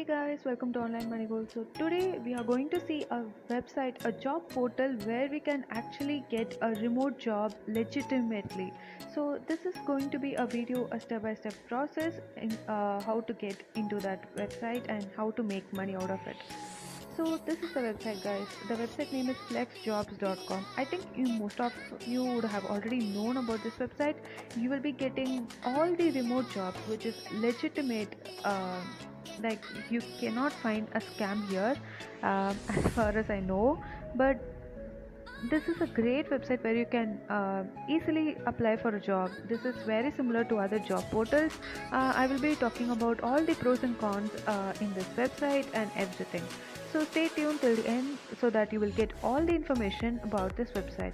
guys, welcome to Online Money Goals. So today we are going to see a website, a job portal where we can actually get a remote job legitimately. So this is going to be a video, a step-by-step process in how to get into that website and how to make money out of it. So this is the website, guys. The website name is flexjobs.com. I think most of you would have already known about this website. You will be getting all the remote jobs, which is legitimate. Like you cannot find a scam here, as far as I know. But this is a great website where you can easily apply for a job. This is very similar to other job portals. I will be talking about all the pros and cons in this website and everything. So stay tuned till the end so that you will get all the information about this website.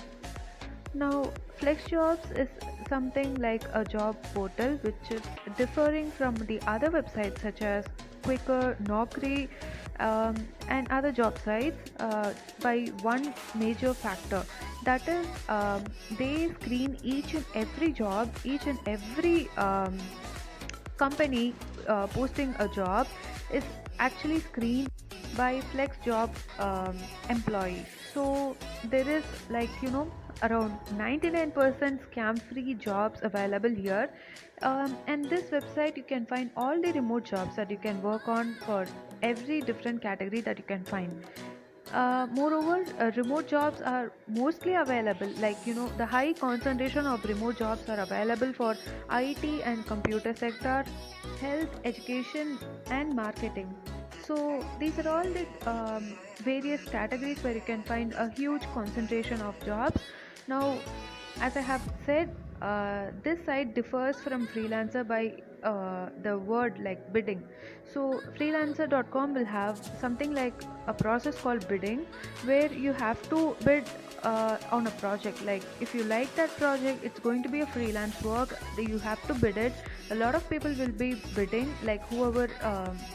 Now, FlexJobs is something like a job portal which is differing from the other websites such as Quicker, Naukri, and other job sites by one major factor. That is, they screen each and every job, each and every company posting a job is actually screened by FlexJob employees. So there is around 99% scam free jobs available here, and this website you can find all the remote jobs that you can work on for every different category that you can find. Moreover, remote jobs are mostly available, the high concentration of remote jobs are available for IT and computer sector, health, education, and marketing. So these are all the various categories where you can find a huge concentration of jobs. Now, as I have said, this site differs from freelancer by the word like bidding. So freelancer.com will have something like a process called bidding, where you have to bid on a project. Like if you like that project, it's going to be a freelance work, you have to bid it. A lot of people will be bidding, like whoever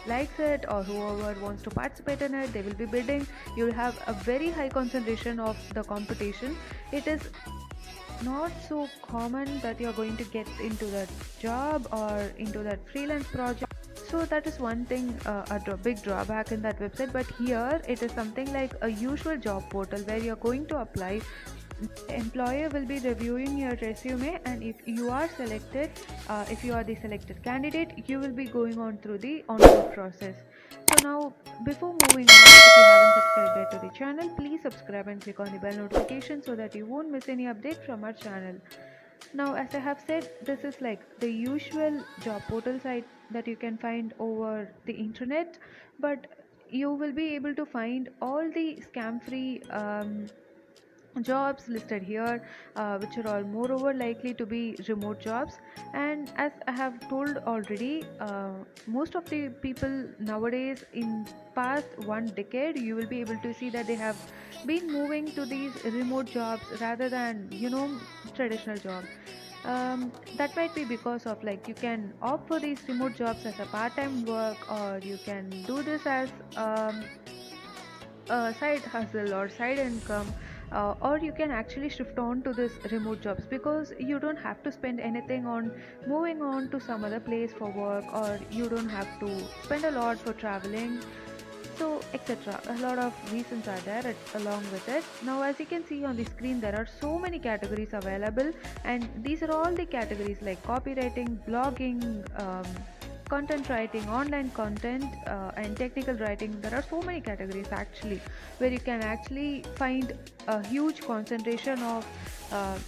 likes it or whoever wants to participate in it, they will be bidding. You'll have a very high concentration of the competition. It is not so common that you're going to get into that job or into that freelance project. So that is one thing, big drawback in that website. But here it is something like a usual job portal where you're going to apply. The employer will be reviewing your resume, and if you are selected, if you are the selected candidate, you will be going on through the onboard process. So now, before moving on, if you haven't subscribed yet to the channel, please subscribe and click on the bell notification so that you won't miss any update from our channel. Now, as I have said, this is like the usual job portal site that you can find over the internet, but you will be able to find all the scam free jobs listed here, which are all moreover likely to be remote jobs. And as I have told already, most of the people nowadays, in past one decade, you will be able to see that they have been moving to these remote jobs rather than traditional jobs. That might be because of, like, you can opt for these remote jobs as a part-time work, or you can do this as a side hustle or side income, or you can actually shift on to this remote jobs because you don't have to spend anything on moving on to some other place for work, or you don't have to spend a lot for traveling, so etc. A lot of reasons are there along with it. Now, as you can see on the screen, there are so many categories available, and these are all the categories like copywriting, blogging, content writing, online content, and technical writing. There are so many categories actually where you can actually find a huge concentration of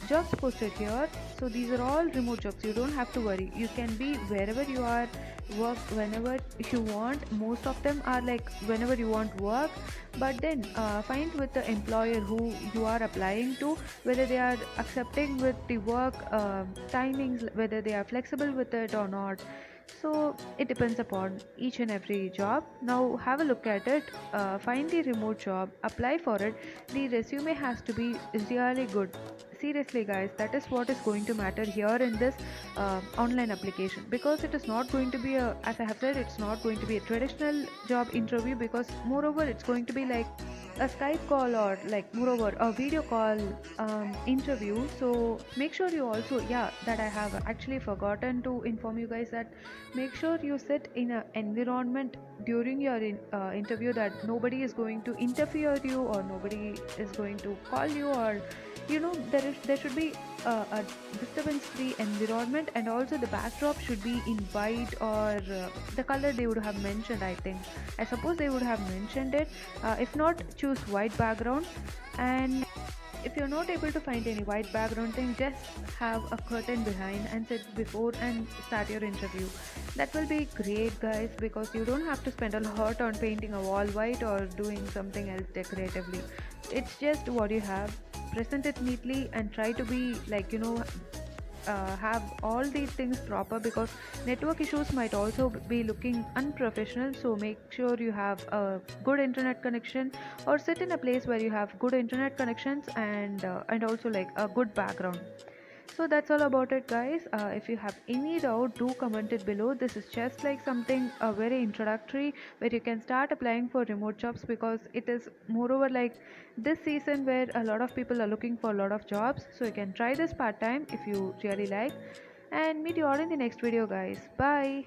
jobs posted here. So these are all remote jobs. You don't have to worry. You can be wherever you are, work whenever you want. Most of them are like whenever you want work, but then find with the employer who you are applying to whether they are accepting with the work timings, whether they are flexible with it or not. So it depends upon each and every job. Now have a look at it, find the remote job, apply for it. The resume has to be really good. Seriously guys, that is what is going to matter here in this online application, because it is not going to be a, as I have said, it's not going to be a traditional job interview, because moreover it's going to be like a Skype call or like moreover a video call interview. So make sure you also, yeah, that I have actually forgotten to inform you guys that make sure you sit in an environment during your interview that nobody is going to interfere you or nobody is going to call you, or there should be a disturbance free environment, and also the backdrop should be in white or the color they would have mentioned. I suppose they would have mentioned it. If not, choose white background. And if you're not able to find any white background thing, just have a curtain behind and sit before and start your interview. That will be great, guys, because you don't have to spend a lot on painting a wall white or doing something else decoratively. It's just what you have. Present it neatly and try to be like, have all these things proper, because network issues might also be looking unprofessional. So make sure you have a good internet connection, or sit in a place where you have good internet connections, and also like a good background. So that's all about it, guys. If you have any doubt, do comment it below. This is just like something very introductory where you can start applying for remote jobs, because it is moreover like this season where a lot of people are looking for a lot of jobs. So you can try this part time if you really like. And meet you all in the next video, guys. Bye.